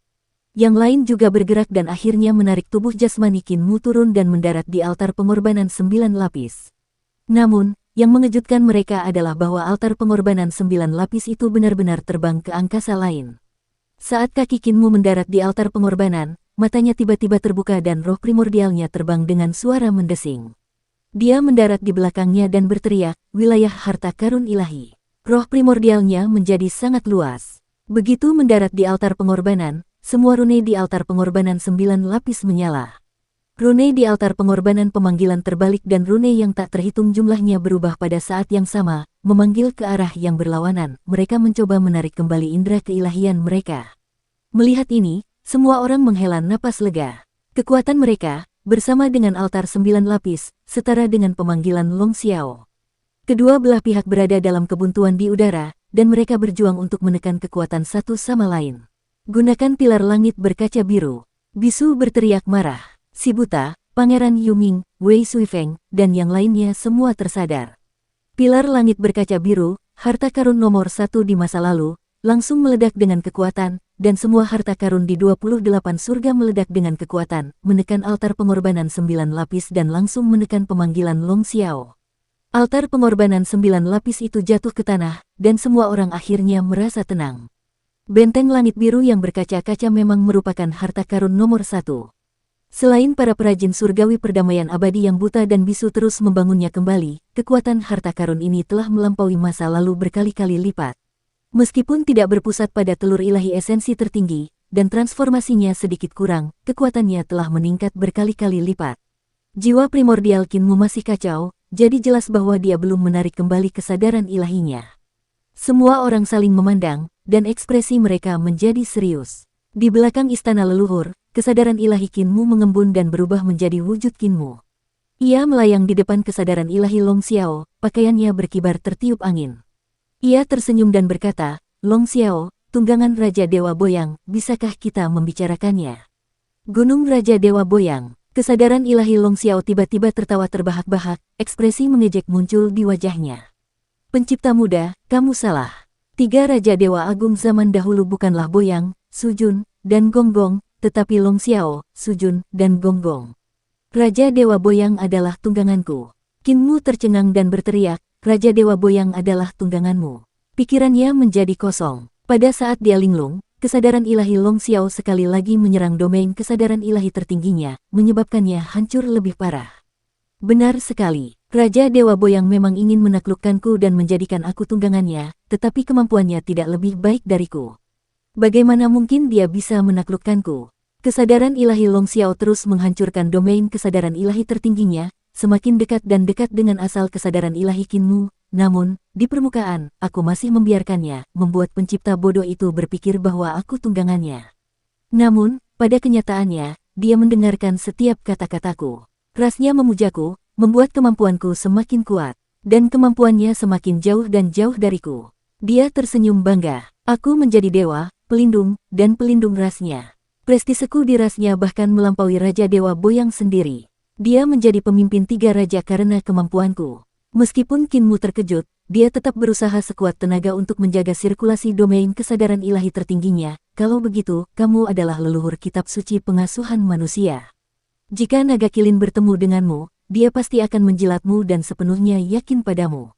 Yang lain juga bergerak dan akhirnya menarik tubuh jasmani Qinmu turun dan mendarat di altar pengorbanan 9 lapis. Namun, yang mengejutkan mereka adalah bahwa altar pengorbanan 9 lapis itu benar-benar terbang ke angkasa lain. Saat kaki Qinmu mendarat di altar pengorbanan, matanya tiba-tiba terbuka dan roh primordialnya terbang dengan suara mendesing. Dia mendarat di belakangnya dan berteriak, "Wilayah harta karun ilahi." Roh primordialnya menjadi sangat luas. Begitu mendarat di altar pengorbanan, semua rune di altar pengorbanan 9 lapis menyala. Rune di altar pengorbanan pemanggilan terbalik dan rune yang tak terhitung jumlahnya berubah pada saat yang sama, memanggil ke arah yang berlawanan. Mereka mencoba menarik kembali indera keilahian mereka. Melihat ini, semua orang menghela napas lega. Kekuatan mereka, bersama dengan altar 9 lapis, setara dengan pemanggilan Long Xiao. Kedua belah pihak berada dalam kebuntuan di udara, dan mereka berjuang untuk menekan kekuatan satu sama lain. Gunakan pilar langit berkaca biru. Bisu berteriak marah. Si buta, Pangeran Yuming, Wei Suifeng, dan yang lainnya semua tersadar. Pilar langit berkaca biru, harta karun nomor 1 di masa lalu, langsung meledak dengan kekuatan, dan semua harta karun di 28 surga meledak dengan kekuatan, menekan altar pengorbanan 9 lapis dan langsung menekan pemanggilan Long Xiao. Altar pengorbanan 9 lapis itu jatuh ke tanah, dan semua orang akhirnya merasa tenang. Benteng langit biru yang berkaca-kaca memang merupakan harta karun nomor 1. Selain para perajin surgawi perdamaian abadi yang buta dan bisu terus membangunnya kembali, kekuatan harta karun ini telah melampaui masa lalu berkali-kali lipat. Meskipun tidak berpusat pada telur ilahi esensi tertinggi, dan transformasinya sedikit kurang, kekuatannya telah meningkat berkali-kali lipat. Jiwa primordial Qinmu masih kacau, jadi jelas bahwa dia belum menarik kembali kesadaran ilahinya. Semua orang saling memandang, dan ekspresi mereka menjadi serius. Di belakang istana leluhur, kesadaran ilahi Qinmu mengembun dan berubah menjadi wujud Qinmu. Ia melayang di depan kesadaran ilahi Long Xiao, pakaiannya berkibar tertiup angin. Ia tersenyum dan berkata, "Long Xiao, tunggangan Raja Dewa Boyang, bisakah kita membicarakannya?" Gunung Raja Dewa Boyang. Kesadaran ilahi Long Xiao tiba-tiba tertawa terbahak-bahak, ekspresi mengejek muncul di wajahnya. "Pencipta muda, kamu salah. 3 Raja Dewa Agung zaman dahulu bukanlah Boyang, Sujun, dan Gonggong, tetapi Long Xiao, Sujun, dan Gonggong. Raja Dewa Boyang adalah tungganganku." Qinmu tercengang dan berteriak, "Raja Dewa Boyang adalah tungganganmu." Pikirannya menjadi kosong. Pada saat dia linglung, kesadaran ilahi Long Xiao sekali lagi menyerang domain kesadaran ilahi tertingginya, menyebabkannya hancur lebih parah. "Benar sekali. Raja Dewa Boyang memang ingin menaklukkanku dan menjadikan aku tunggangannya, tetapi kemampuannya tidak lebih baik dariku. Bagaimana mungkin dia bisa menaklukkanku?" Kesadaran ilahi Long Xiao terus menghancurkan domain kesadaran ilahi tertingginya, semakin dekat dan dekat dengan asal kesadaran ilahi Qinmu. Namun, di permukaan, aku masih membiarkannya, membuat pencipta bodoh itu berpikir bahwa aku tunggangannya. Namun, pada kenyataannya, dia mendengarkan setiap kata-kataku. Rasnya memujaku, membuat kemampuanku semakin kuat, dan kemampuannya semakin jauh dan jauh dariku. Dia tersenyum bangga. "Aku menjadi dewa, pelindung, dan pelindung rasnya." Prestiseku di rasnya bahkan melampaui Raja Dewa Boyang sendiri. Dia menjadi pemimpin 3 raja karena kemampuanku. Meskipun Qinmu terkejut, dia tetap berusaha sekuat tenaga untuk menjaga sirkulasi domain kesadaran ilahi tertingginya. "Kalau begitu, kamu adalah leluhur kitab suci pengasuhan manusia. Jika naga kilin bertemu denganmu, dia pasti akan menjilatmu dan sepenuhnya yakin padamu."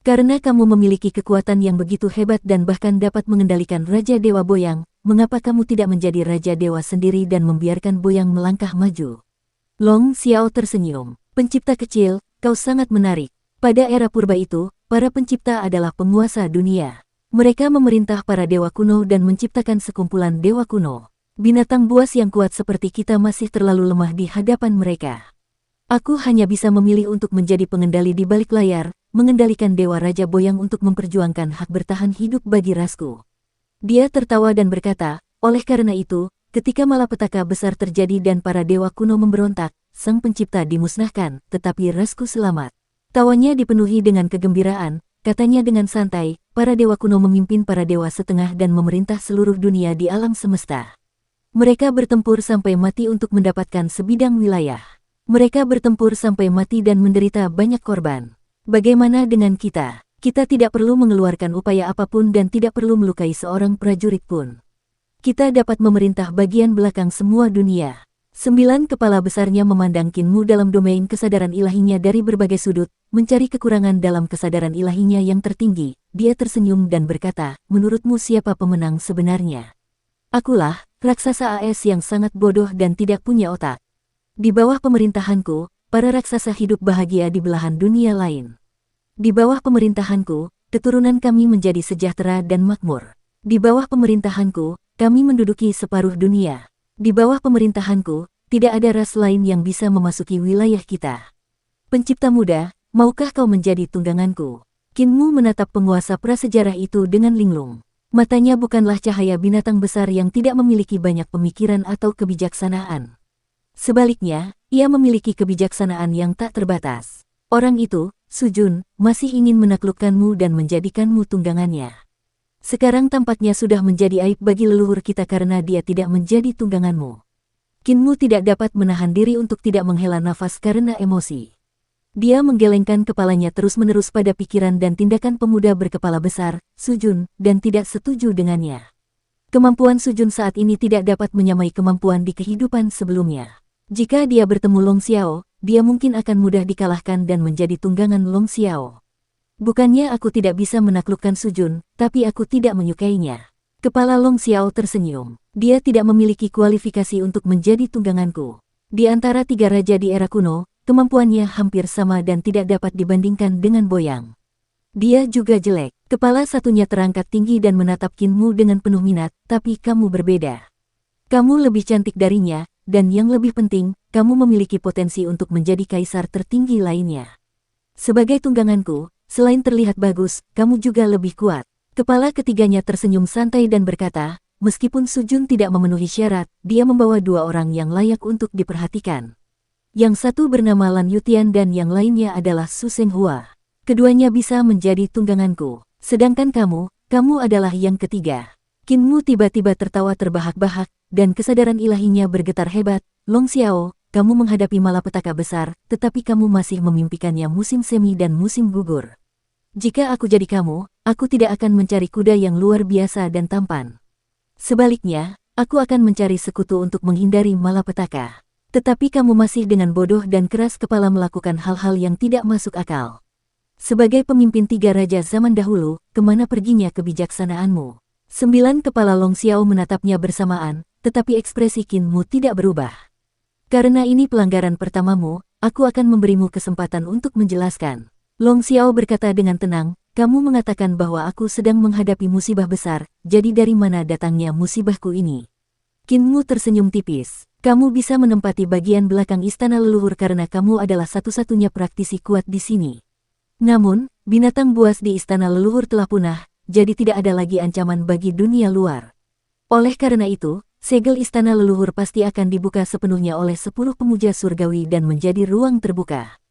Karena kamu memiliki kekuatan yang begitu hebat dan bahkan dapat mengendalikan Raja Dewa Boyang, mengapa kamu tidak menjadi Raja Dewa sendiri dan membiarkan Boyang melangkah maju? Long Xiao tersenyum. Pencipta kecil, kau sangat menarik. Pada era purba itu, para pencipta adalah penguasa dunia. Mereka memerintah para dewa kuno dan menciptakan sekumpulan dewa kuno. Binatang buas yang kuat seperti kita masih terlalu lemah di hadapan mereka. Aku hanya bisa memilih untuk menjadi pengendali di balik layar, mengendalikan Dewa Raja Boyang untuk memperjuangkan hak bertahan hidup bagi rasku. Dia tertawa dan berkata, oleh karena itu, ketika malapetaka besar terjadi dan para dewa kuno memberontak, sang pencipta dimusnahkan, tetapi rasku selamat. Tawanya dipenuhi dengan kegembiraan, katanya dengan santai, para dewa kuno memimpin para dewa setengah dan memerintah seluruh dunia di alam semesta. Mereka bertempur sampai mati untuk mendapatkan sebidang wilayah. Mereka bertempur sampai mati dan menderita banyak korban. Bagaimana dengan kita? Kita tidak perlu mengeluarkan upaya apapun dan tidak perlu melukai seorang prajurit pun. Kita dapat memerintah bagian belakang semua dunia. 9 kepala besarnya memandang Qin Mu dalam domain kesadaran ilahinya dari berbagai sudut, mencari kekurangan dalam kesadaran ilahinya yang tertinggi. Dia tersenyum dan berkata, menurutmu siapa pemenang sebenarnya? Akulah, raksasa AS yang sangat bodoh dan tidak punya otak. Di bawah pemerintahanku, para raksasa hidup bahagia di belahan dunia lain. Di bawah pemerintahanku, keturunan kami menjadi sejahtera dan makmur. Di bawah pemerintahanku, kami menduduki separuh dunia. Di bawah pemerintahanku, tidak ada ras lain yang bisa memasuki wilayah kita. Pencipta muda, maukah kau menjadi tungganganku? Qin Mu menatap penguasa prasejarah itu dengan linglung. Matanya bukanlah cahaya binatang besar yang tidak memiliki banyak pemikiran atau kebijaksanaan. Sebaliknya, ia memiliki kebijaksanaan yang tak terbatas. Orang itu, Su Jun, masih ingin menaklukkanmu dan menjadikanmu tunggangannya. Sekarang tampaknya sudah menjadi aib bagi leluhur kita karena dia tidak menjadi tungganganmu. Qin Mu tidak dapat menahan diri untuk tidak menghela nafas karena emosi. Dia menggelengkan kepalanya terus-menerus pada pikiran dan tindakan pemuda berkepala besar, Su Jun, dan tidak setuju dengannya. Kemampuan Su Jun saat ini tidak dapat menyamai kemampuan di kehidupan sebelumnya. Jika dia bertemu Long Xiao, dia mungkin akan mudah dikalahkan dan menjadi tunggangan Long Xiao. Bukannya aku tidak bisa menaklukkan Su Jun, tapi aku tidak menyukainya. Kepala Long Xiao tersenyum. Dia tidak memiliki kualifikasi untuk menjadi tungganganku. Di antara 3 raja di era kuno, kemampuannya hampir sama dan tidak dapat dibandingkan dengan Boyang. Dia juga jelek. Kepala satunya terangkat tinggi dan menatap Qin Mu dengan penuh minat, tapi kamu berbeda. Kamu lebih cantik darinya, dan yang lebih penting, kamu memiliki potensi untuk menjadi kaisar tertinggi lainnya. Sebagai tungganganku, selain terlihat bagus, kamu juga lebih kuat. Kepala ketiganya tersenyum santai dan berkata, meskipun Su Jun tidak memenuhi syarat, dia membawa 2 orang yang layak untuk diperhatikan. Yang satu bernama Lan Yutian dan yang lainnya adalah Su Senghua. Keduanya bisa menjadi tungganganku. Sedangkan kamu adalah yang ketiga. Qin Mu tiba-tiba tertawa terbahak-bahak, dan kesadaran ilahinya bergetar hebat. Long Xiao, kamu menghadapi malapetaka besar, tetapi kamu masih memimpikannya musim semi dan musim gugur. Jika aku jadi kamu, aku tidak akan mencari kuda yang luar biasa dan tampan. Sebaliknya, aku akan mencari sekutu untuk menghindari malapetaka. Tetapi kamu masih dengan bodoh dan keras kepala melakukan hal-hal yang tidak masuk akal. Sebagai pemimpin 3 raja zaman dahulu, kemana perginya kebijaksanaanmu? 9 kepala Long Xiao menatapnya bersamaan, tetapi ekspresi Qin Mu tidak berubah. Karena ini pelanggaran pertamamu, aku akan memberimu kesempatan untuk menjelaskan. Long Xiao berkata dengan tenang, kamu mengatakan bahwa aku sedang menghadapi musibah besar, jadi dari mana datangnya musibahku ini? Qin Mu tersenyum tipis. Kamu bisa menempati bagian belakang istana leluhur karena kamu adalah satu-satunya praktisi kuat di sini. Namun, binatang buas di istana leluhur telah punah, jadi tidak ada lagi ancaman bagi dunia luar. Oleh karena itu, segel istana leluhur pasti akan dibuka sepenuhnya oleh 10 pemuja surgawi dan menjadi ruang terbuka.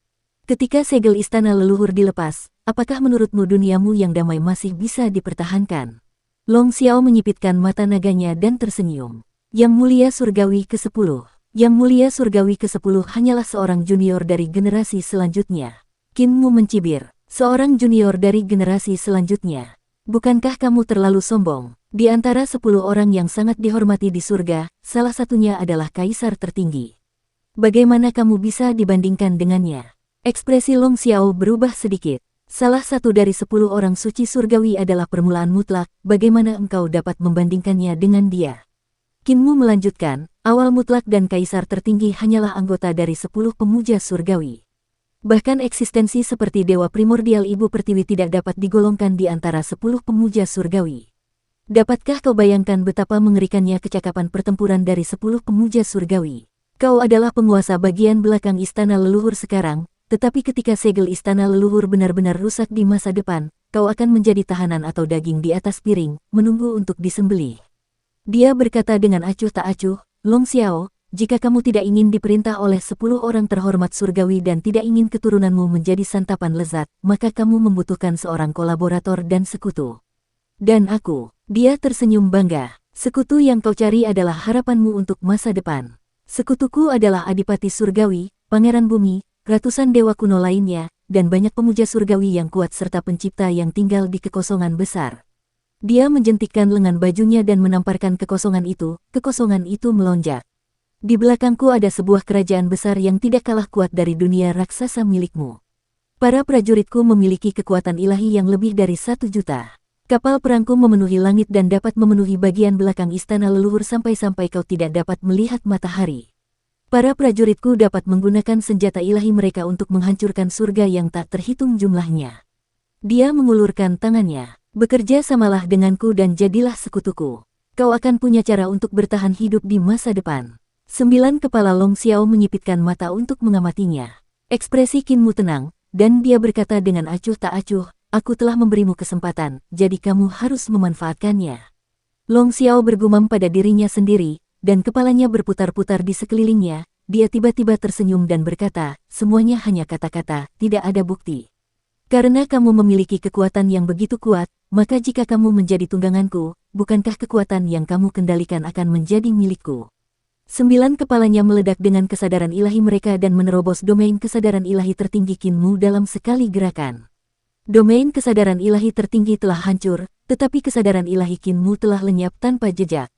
Ketika segel istana leluhur dilepas, apakah menurutmu duniamu yang damai masih bisa dipertahankan? Long Xiao menyipitkan mata naganya dan tersenyum. Yang mulia surgawi ke-10. Yang mulia surgawi ke-10 hanyalah seorang junior dari generasi selanjutnya. Qin Mu mencibir. Seorang junior dari generasi selanjutnya. Bukankah kamu terlalu sombong? Di antara 10 orang yang sangat dihormati di surga, salah satunya adalah kaisar tertinggi. Bagaimana kamu bisa dibandingkan dengannya? Ekspresi Long Xiao berubah sedikit. Salah satu dari 10 orang suci surgawi adalah permulaan mutlak, bagaimana engkau dapat membandingkannya dengan dia? Kinmu melanjutkan, awal mutlak dan kaisar tertinggi hanyalah anggota dari 10 pemuja surgawi. Bahkan eksistensi seperti dewa primordial ibu pertiwi tidak dapat digolongkan di antara 10 pemuja surgawi. Dapatkah kau bayangkan betapa mengerikannya kecakapan pertempuran dari 10 pemuja surgawi? Kau adalah penguasa bagian belakang istana leluhur sekarang, tetapi ketika segel istana leluhur benar-benar rusak di masa depan, kau akan menjadi tahanan atau daging di atas piring, menunggu untuk disembelih. Dia berkata dengan acuh tak acuh, Long Xiao, jika kamu tidak ingin diperintah oleh 10 orang terhormat surgawi dan tidak ingin keturunanmu menjadi santapan lezat, maka kamu membutuhkan seorang kolaborator dan sekutu. Dan aku, dia tersenyum bangga, sekutu yang kau cari adalah harapanmu untuk masa depan. Sekutuku adalah Adipati Surgawi, Pangeran Bumi, ratusan dewa kuno lainnya, dan banyak pemuja surgawi yang kuat serta pencipta yang tinggal di kekosongan besar. Dia menjentikkan lengan bajunya dan menamparkan kekosongan itu melonjak. Di belakangku ada sebuah kerajaan besar yang tidak kalah kuat dari dunia raksasa milikmu. Para prajuritku memiliki kekuatan ilahi yang lebih dari 1 juta. Kapal perangku memenuhi langit dan dapat memenuhi bagian belakang istana leluhur sampai-sampai kau tidak dapat melihat matahari. Para prajuritku dapat menggunakan senjata ilahi mereka untuk menghancurkan surga yang tak terhitung jumlahnya. Dia mengulurkan tangannya. Bekerja samalah denganku dan jadilah sekutuku. Kau akan punya cara untuk bertahan hidup di masa depan. 9 kepala Long Xiao menyipitkan mata untuk mengamatinya. Ekspresi Kinmu tenang, dan dia berkata dengan acuh tak acuh, aku telah memberimu kesempatan, jadi kamu harus memanfaatkannya. Long Xiao bergumam pada dirinya sendiri, dan kepalanya berputar-putar di sekelilingnya. Dia tiba-tiba tersenyum dan berkata, semuanya hanya kata-kata, tidak ada bukti. Karena kamu memiliki kekuatan yang begitu kuat, maka jika kamu menjadi tungganganku, bukankah kekuatan yang kamu kendalikan akan menjadi milikku? 9 kepalanya meledak dengan kesadaran ilahi mereka dan menerobos domain kesadaran ilahi tertinggi Kinmu dalam sekali gerakan. Domain kesadaran ilahi tertinggi telah hancur, tetapi kesadaran ilahi Kinmu telah lenyap tanpa jejak.